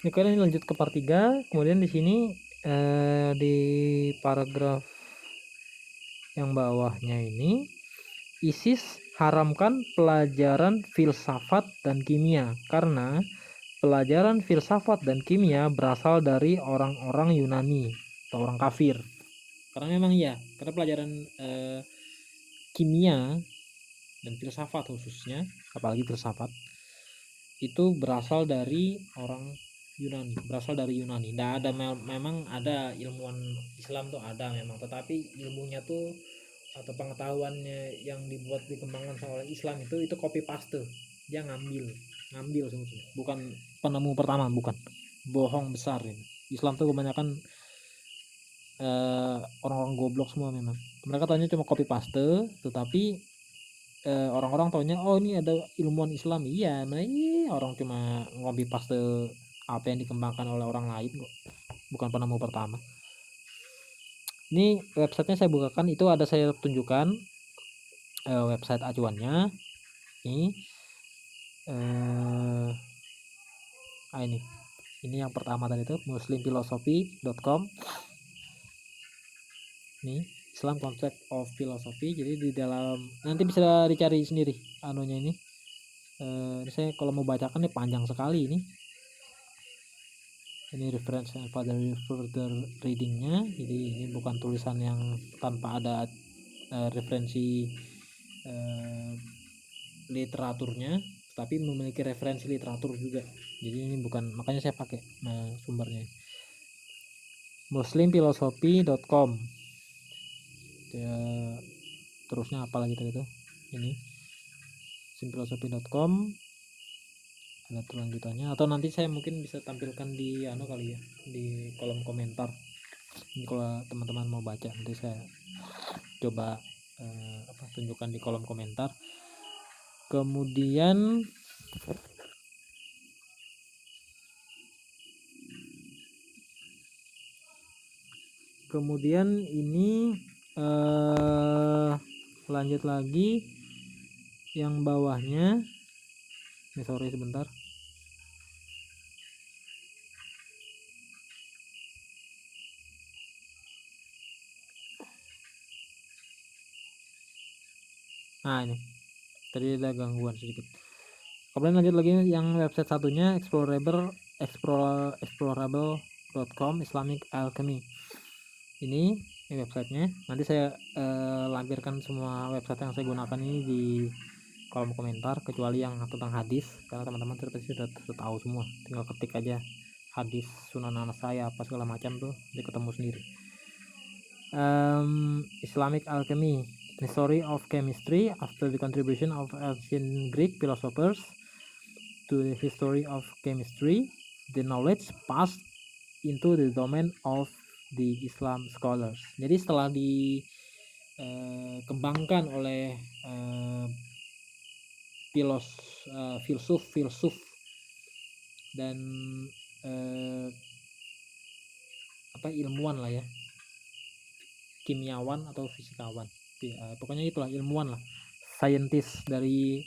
Ini kalian lanjut ke part 3. Kemudian di sini di paragraf yang bawahnya ini, ISIS haramkan pelajaran filsafat dan kimia karena pelajaran filsafat dan kimia berasal dari orang-orang Yunani atau orang kafir. Karena memang iya, karena pelajaran kimia dan filsafat khususnya, apalagi filsafat, itu berasal dari orang Yunani, berasal dari Yunani. Nggak ada, memang ada ilmuwan Islam tuh ada memang, tetapi ilmunya tuh atau pengetahuannya yang dibuat dikembangkan oleh Islam itu copy paste. Dia ngambil sebetulnya, bukan penemu pertama, bukan. Bohong besar ini. Islam tuh kebanyakan orang-orang goblok semua memang. Mereka tanya cuma copy paste, tetapi orang-orang taunya oh ini ada ilmuwan Islam. Iya, nah ini orang cuma copy paste apa yang dikembangkan oleh orang lain kok, bukan penemu pertama. Ini websitenya saya bukakan, itu ada saya tunjukkan website acuannya. Ini ini yang pertama tadi itu muslimphilosophy.com. Nih, Islam Concept of Philosophy. Jadi di dalam, nanti bisa dicari sendiri anunya ini. Saya kalau mau bacakan ini panjang sekali ini. Ini reference and further readingnya. Jadi ini bukan tulisan yang tanpa ada referensi literaturnya, tapi memiliki referensi literatur juga. Jadi ini bukan, makanya saya pakai sumbernya muslimphilosophy.com. Ya, terusnya apa lagi tadi itu, ini muslimphilosophy.com, ada lanjutannya, atau nanti saya mungkin bisa tampilkan di kali ya, di kolom komentar. Ini kalau teman-teman mau baca nanti saya coba tunjukkan di kolom komentar. Kemudian ini lanjut lagi yang bawahnya. Sorry sebentar. Nah ini tadi ada gangguan sedikit. Kemudian lanjut lagi yang website satunya explorable.com, Islamic Alchemy. Ini websitenya. Nanti saya lampirkan semua website yang saya gunakan ini di kolom komentar, kecuali yang tentang hadis, karena teman-teman sudah tahu semua. Tinggal ketik aja hadis Sunan Anasaya apa segala macam tuh, dia ketemu sendiri. Islamic Alchemy, the story of chemistry after the contribution of ancient Greek philosophers to the history of chemistry, the knowledge passed into the domain of the Islam scholars. Jadi setelah dikembangkan oleh filsuf dan ilmuwan lah ya, kimiawan atau fisikawan, pokoknya itulah ilmuwan lah, scientist dari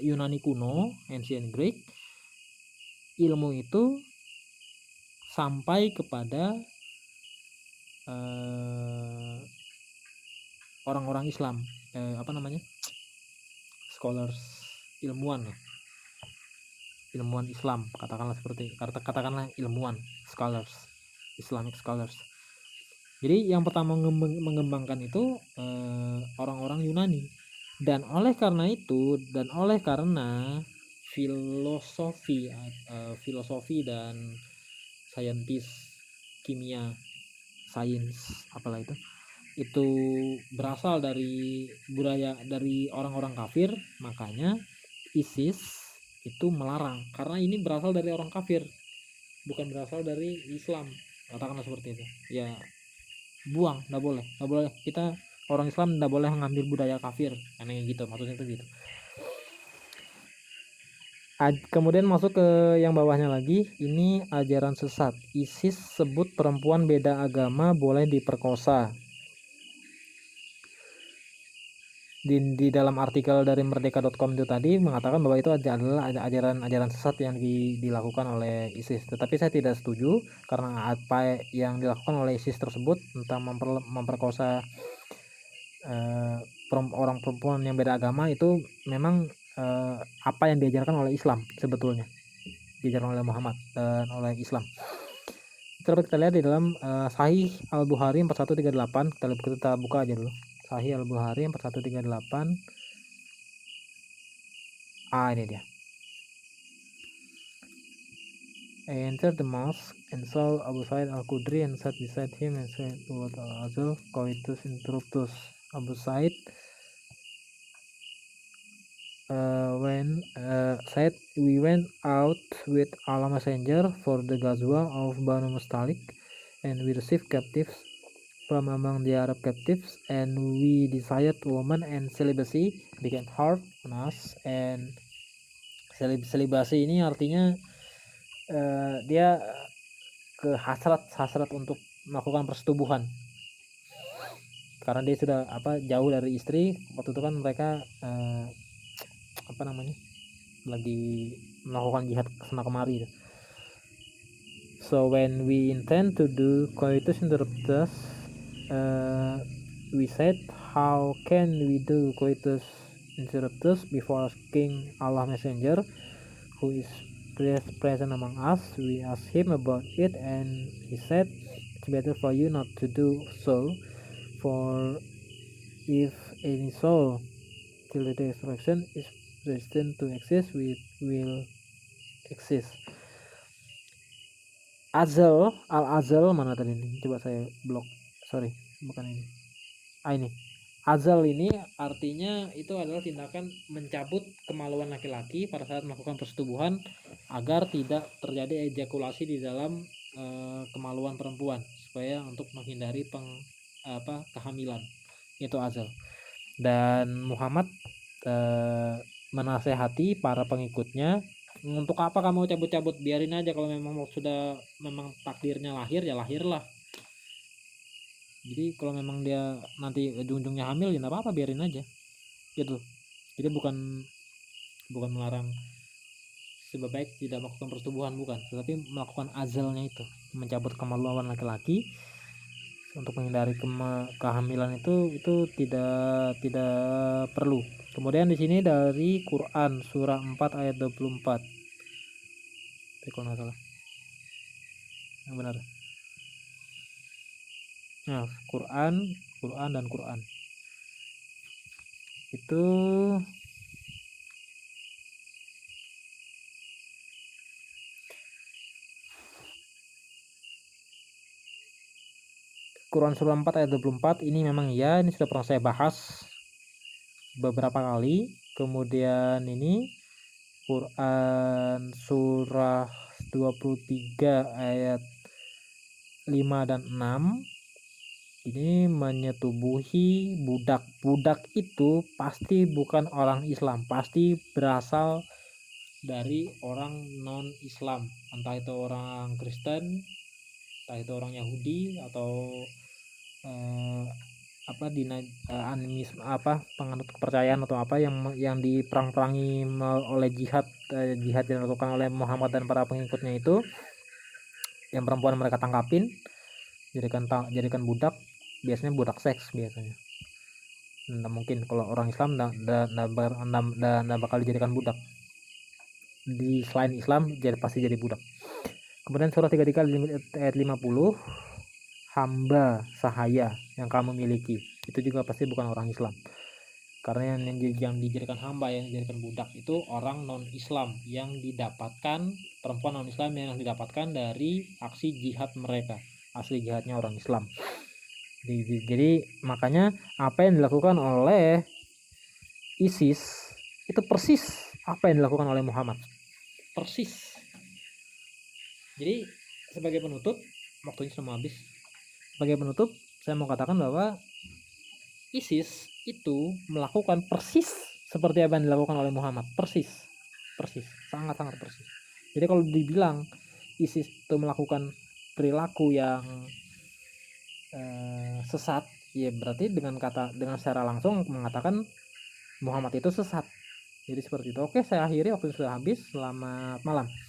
Yunani kuno, ancient Greek. Ilmu itu sampai kepada orang-orang Islam, scholars, ilmuwan Islam, katakanlah ilmuwan, scholars, Islamic scholars. Jadi yang pertama mengembangkan itu orang-orang Yunani, dan oleh karena filosofi dan saintis, kimia, sains apalah itu berasal dari budaya dari orang-orang kafir, makanya ISIS itu melarang, karena ini berasal dari orang kafir, bukan berasal dari Islam, katakanlah seperti itu ya. Buang, nggak boleh kita orang Islam nggak boleh mengambil budaya kafir, aneh gitu, maksudnya itu gitu. Kemudian masuk ke yang bawahnya lagi, ini ajaran sesat. ISIS sebut perempuan beda agama boleh diperkosa. di dalam artikel dari merdeka.com itu tadi mengatakan bahwa itu adalah ajaran sesat yang dilakukan oleh ISIS. Tetapi saya tidak setuju karena apa yang dilakukan oleh ISIS tersebut tentang memperkosa orang perempuan yang beda agama itu memang apa yang diajarkan oleh Islam sebetulnya, diajarkan oleh Muhammad dan oleh Islam. Dapat kita lihat di dalam Sahih Al-Bukhari 4138. Kita buka aja dulu. Sahih Al-Bukhari 4138. Ini dia. I entered the mosque and saw Abu Sa'id Al-Khudri and sat beside him and said, "What al-azal coitus interruptus." Abu Sa'id said, "We went out with Allah Messenger for the Ghazwa of Banu Mustalik, and we received captives from among the Arab captives, and we desired woman, and celibacy became hard on us." And celibacy ini artinya dia ke hasrat untuk melakukan persetubuhan karena dia sudah jauh dari istri. Waktu itu kan mereka lagi melakukan jihad kesana kemari. So when we intend to do coitus interruptus, we said, how can we do coitus interruptus before asking Allah Messenger, who is present among us? We asked him about it, and he said, it's better for you not to do so, for if any soul till the day of resurrection is destined to exist, we will exist. Al-azal mana tadi ini? Coba saya blok. Sorry, bukan ini. Ini. Azal ini artinya itu adalah tindakan mencabut kemaluan laki-laki pada saat melakukan persetubuhan agar tidak terjadi ejakulasi di dalam kemaluan perempuan, supaya untuk menghindari kehamilan. Itu azal. Dan Muhammad menasehati para pengikutnya, untuk apa kamu cabut-cabut, biarin aja, kalau memang takdirnya lahir, ya lahirlah. Jadi kalau memang dia nanti ujung-ujungnya hamil, ya nggak apa-apa, biarin aja gitu. Jadi bukan melarang sebaik tidak melakukan persetubuhan, bukan, tetapi melakukan azalnya itu, mencabut kemaluan laki-laki untuk menghindari kehamilan itu tidak perlu. Kemudian di sini dari Quran surah 4 ayat 24. Kalau nggak salah. Yang benar. Nah, Quran dan Quran. Itu Quran surah 4 ayat 24 ini memang ini sudah pernah saya bahas beberapa kali. Kemudian ini Quran surah 23 ayat 5 dan 6 ini menyetubuhi budak. Budak itu pasti bukan orang Islam, pasti berasal dari orang non Islam, entah itu orang Kristen, entah itu orang Yahudi, atau animisme, penganut kepercayaan atau apa yang diperang-perangi oleh jihad yang dilakukan oleh Muhammad dan para pengikutnya itu. Yang perempuan mereka tangkapin, jadikan budak, biasanya budak seks biasanya. Nggak mungkin kalau orang Islam nggak bakal dijadikan budak. Di selain Islam pasti jadi budak. Kemudian surah 33 ayat 50, hamba sahaya yang kamu miliki, itu juga pasti bukan orang Islam, karena yang dijadikan hamba, yang dijadikan budak itu orang non Islam, yang didapatkan perempuan non Islam yang didapatkan dari aksi jihad mereka. Asli jihadnya orang Islam. Jadi makanya apa yang dilakukan oleh ISIS itu persis apa yang dilakukan oleh Muhammad, persis. Jadi sebagai penutup, waktunya sudah mau habis. Sebagai penutup, saya mau katakan bahwa ISIS itu melakukan persis seperti apa yang dilakukan oleh Muhammad, persis, sangat-sangat persis. Jadi kalau dibilang ISIS itu melakukan perilaku yang sesat, ya berarti dengan secara langsung mengatakan Muhammad itu sesat. Jadi seperti itu. Oke, saya akhiri, waktu sudah habis. Selamat malam.